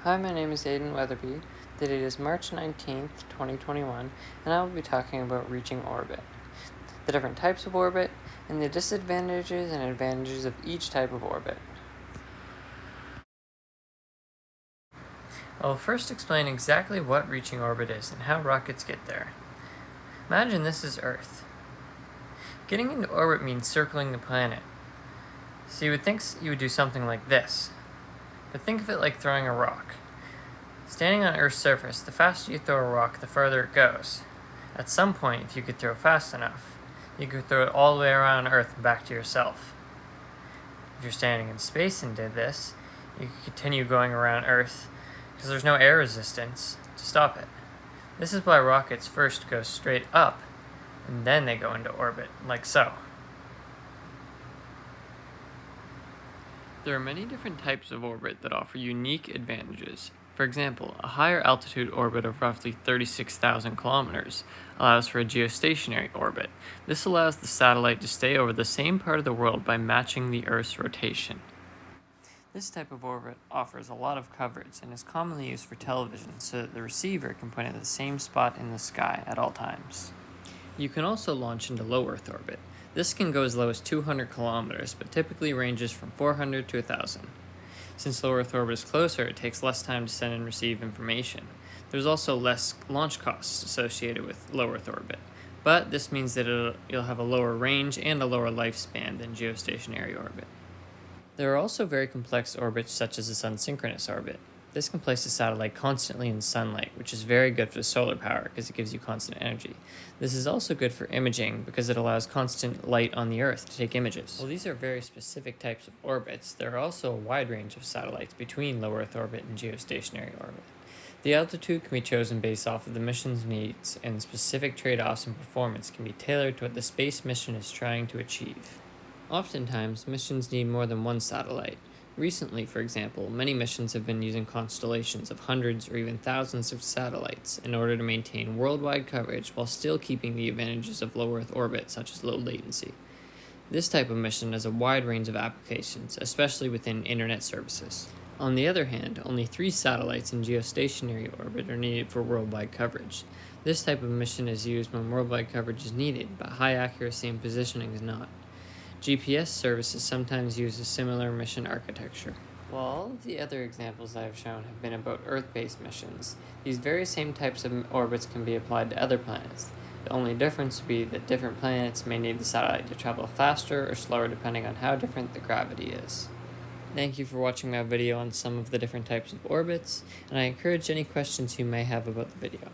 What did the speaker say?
Hi, my name is Aiden Weatherbee. The date is March 19th, 2021, and I will be talking about reaching orbit, the different types of orbit, and the disadvantages and advantages of each type of orbit. I will first explain exactly what reaching orbit is and how rockets get there. Imagine this is Earth. Getting into orbit means circling the planet. So you would think you would do something like this, but think of it like throwing a rock. Standing on Earth's surface, the faster you throw a rock, the farther it goes. At some point, if you could throw fast enough, you could throw it all the way around Earth and back to yourself. If you're standing in space and did this, you could continue going around Earth because there's no air resistance to stop it. This is why rockets first go straight up and then they go into orbit, like so. There are many different types of orbit that offer unique advantages. For example, a higher altitude orbit of roughly 36,000 kilometers allows for a geostationary orbit. This allows the satellite to stay over the same part of the world by matching the Earth's rotation. This type of orbit offers a lot of coverage and is commonly used for television so that the receiver can point at the same spot in the sky at all times. You can also launch into low Earth orbit. This can go as low as 200 kilometers, but typically ranges from 400 to 1,000. Since low Earth orbit is closer, it takes less time to send and receive information. There's also less launch costs associated with low Earth orbit, but this means that you'll have a lower range and a lower lifespan than geostationary orbit. There are also very complex orbits such as the sun-synchronous orbit. This can place a satellite constantly in sunlight, which is very good for solar power because it gives you constant energy. This is also good for imaging because it allows constant light on the Earth to take images. While these are very specific types of orbits, there are also a wide range of satellites between low Earth orbit and geostationary orbit. The altitude can be chosen based off of the mission's needs, and specific trade-offs in performance can be tailored to what the space mission is trying to achieve. Oftentimes, missions need more than one satellite. Recently, for example, many missions have been using constellations of hundreds or even thousands of satellites in order to maintain worldwide coverage while still keeping the advantages of low Earth orbit, such as low latency. This type of mission has a wide range of applications, especially within internet services. On the other hand, only 3 satellites in geostationary orbit are needed for worldwide coverage. This type of mission is used when worldwide coverage is needed, but high accuracy and positioning is not. GPS services sometimes use a similar mission architecture. While all of the other examples I have shown have been about Earth-based missions, these very same types of orbits can be applied to other planets. The only difference would be that different planets may need the satellite to travel faster or slower depending on how different the gravity is. Thank you for watching my video on some of the different types of orbits, and I encourage any questions you may have about the video.